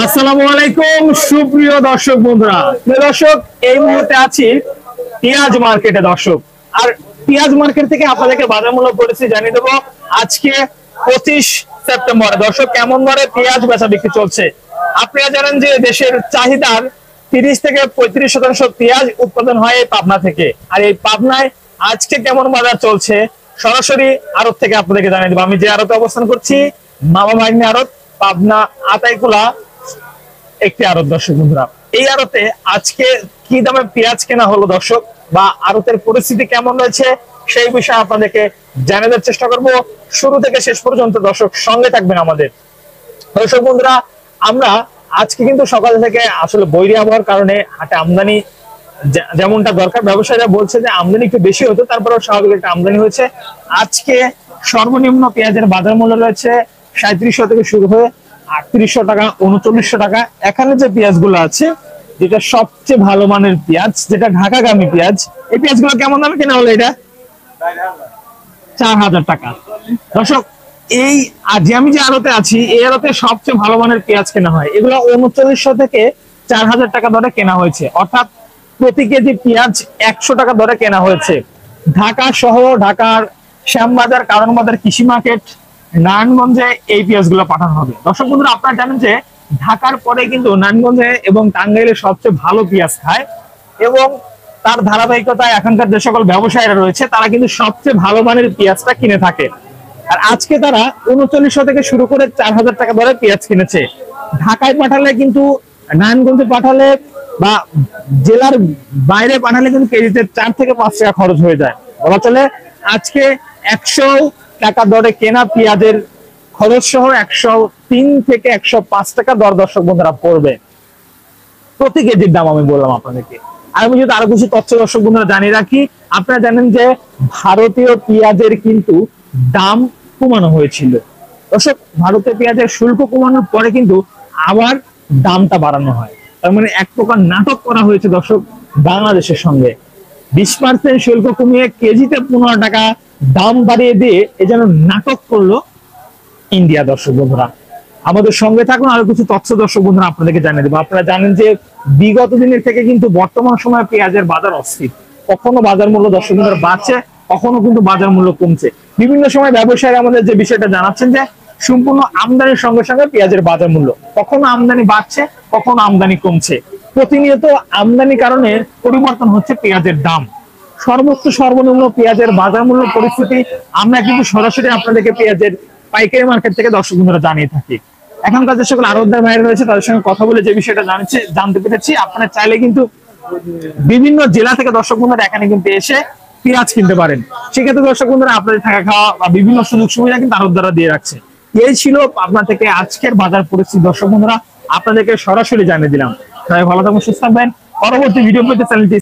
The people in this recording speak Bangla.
আসসালামু আলাইকুম সুপ্রিয় দর্শক বন্ধুরা। দর্শক, এই মুহূর্তে আছি পেঁয়াজ মার্কেটে দর্শক। আর পেঁয়াজ মার্কেট থেকে আপনাদেরকে বাজার মূল্য পরিস্থিতি জানিয়ে দেবো আজকে 25 সেপ্টেম্বর। দর্শক, কেমন দরে পেঁয়াজ বেচা বিক্রি চলছে? আপনারা জানেন যে দেশের চাহিদার 30 থেকে 35% পেঁয়াজ উৎপাদন হয় এই পাবনা থেকে। আর এই পাবনায় আজকে কেমন বাজার চলছে সরাসরি আড়ত থেকে আপনাদেরকে জানিয়ে দেবো। আমি যে আড়তে অবস্থান করছি মামা ভাগ্নে আড়ত, পাবনা আতাইকুলা একটি আড়ত। দর্শক বন্ধুরা, এই আড়তে আজকে কি দামে পেঁয়াজ কেনা হলো দর্শক, বা আড়তের পরিস্থিতি কেমন রয়েছে সেই বিষয়ে আপনাদেরকে জানিয়ে দেওয়ার চেষ্টা করব। শুরু থেকে শেষ পর্যন্ত দর্শক সঙ্গে থাকবেন আমাদের। দর্শক বন্ধুরা, আমরা আজকে কিন্তু সকাল থেকে আসলে বৈরী আবহাওয়ার কারণে হাটে আমদানি যেমনটা দরকার, ব্যবসায়ীরা বলছে যে আমদানি একটু বেশি হতো, তারপরেও স্বাভাবিক একটা আমদানি হয়েছে। আজকে সর্বনিম্ন পেঁয়াজের বাজার মূল্য রয়েছে 3700 থেকে শুরু হয়ে 3800 টাকা, 3900 টাকা। এখানে যে পেঁয়াজগুলো আছে, যেটা সবচেয়ে ভালো মানের পেঁয়াজ, যেটা ঢাকাগামী পেঁয়াজ, এই পেঁয়াজগুলো কেমন দামে কেনা হলো? এটা 4000 টাকা। দর্শক, এই আজ আমি যে আড়তে আছি এই আড়তে সবচেয়ে ভালো মানের পেঁয়াজ কেনা হয়। এগুলো 3900 থেকে 4000 টাকা দরে কেনা হয়েছে, অর্থাৎ প্রতি কেজি পেঁয়াজ 100 টাকা দরে কেনা হয়েছে। ঢাকা সহ ঢাকার শ্যামবাজার, কারণ বাজার, কৃষি মার্কেট, নারায়ণগঞ্জে এই পেঁয়াজগুলো পাঠানো হবে। দর্শক বন্ধুরা, আপনারা জানেন যে ঢাকার পরে কিন্তু নারায়ণগঞ্জে এবং টাঙ্গাইলে সবচেয়ে ভালো পেঁয়াজ খায়, এবং তার ধারাবাহিকতায় এখানকার যে সকল ব্যবসায়ীরা রয়েছে তারা কিন্তু সবচেয়ে ভালো মানের পেঁয়াজটা কিনে থাকে। আর আজকে তারা 3900 থেকে শুরু করে 4000 টাকা দরে পেঁয়াজ কিনেছে। ঢাকায় পাঠালে কিন্তু, নারায়ণগঞ্জে পাঠালে বা জেলার বাইরে পাঠালে কিন্তু কেজিতে 4 থেকে 5 টাকা খরচ হয়ে যায়। বলা চলে আজকে 100 টাকা দরে কেনা পেঁয়াজের খরচ সহ 103 থেকে 105 টাকা দর দর্শক বন্ধুরা পড়বে প্রতি কেজির দাম। আমি বললাম আপনাদেরকে। আর আমি যদি আরো কিছু তথ্য দর্শক বন্ধুরা জানিয়ে রাখি, আপনারা জানেন যে ভারতীয় পেঁয়াজের কিন্তু দাম কমানো হয়েছিল দর্শক। ভারতীয় পেঁয়াজের শুল্ক কমানোর পরে কিন্তু আবার দামটা বাড়ানো হয়। তার মানে এক প্রকার নাটক করা হয়েছে দর্শক বাংলাদেশের সঙ্গে। 20% শুল্ক কমিয়ে কেজিতে 15 টাকা দাম বাড়িয়ে দিয়ে এ যেন নাটক করলো ইন্ডিয়া। দর্শক বন্ধুরা, আমাদের সঙ্গে থাকুন, আরো কিছু তথ্য দর্শক বন্ধুরা আপনাদেরকে জানিয়ে দেবো। আপনারা জানেন যে বিগত দিনের থেকে কিন্তু বর্তমান সময়ে পেঁয়াজের বাজার অস্থির। কখনো বাজার মূল্য দর্শক বন্ধুরা বাড়ছে, কখনো কিন্তু বাজার মূল্য কমছে। বিভিন্ন সময় ব্যবসায়ীরা আমাদের যে বিষয়টা জানাচ্ছেন যে সম্পূর্ণ আমদানির সঙ্গে সঙ্গে পেঁয়াজের বাজার মূল্য, কখনো আমদানি বাড়ছে, কখনো আমদানি কমছে। প্রতিনিয়ত আমদানির কারণে পরিবর্তন হচ্ছে পেঁয়াজের দাম। সর্বোচ্চ সর্বনিম্ন পেঁয়াজের বাজার মূল্য পরিস্থিতি আমরা কিন্তু সরাসরি আপনাদেরকে পেঁয়াজের পাইকারি মার্কেট থেকে দর্শক বন্ধুরা জানিয়ে থাকি। এখনকার যে সকল আড়তদার ভাইরা রয়েছে তাদের সঙ্গে কথা বলে যে বিষয়টা জানতে পেরেছি, আপনারা চাইলে কিন্তু বিভিন্ন জেলা থেকে দর্শক বন্ধুরা এখানে কিন্তু এসে পেঁয়াজ কিনতে পারেন। সেক্ষেত্রে দর্শক বন্ধুরা আপনাদের থাকা খাওয়া বা বিভিন্ন সুযোগ সুবিধা কিন্তু আড়তদাররা দিয়ে রাখছে। এই ছিল আপনার থেকে আজকের বাজার পরিস্থিতি দর্শক বন্ধুরা, আপনাদেরকে সরাসরি জানিয়ে দিলাম। সবাই ভালো থাকবেন, সুস্থ থাকবেন। পরবর্তী ভিডিও পেতে চ্যানেলটি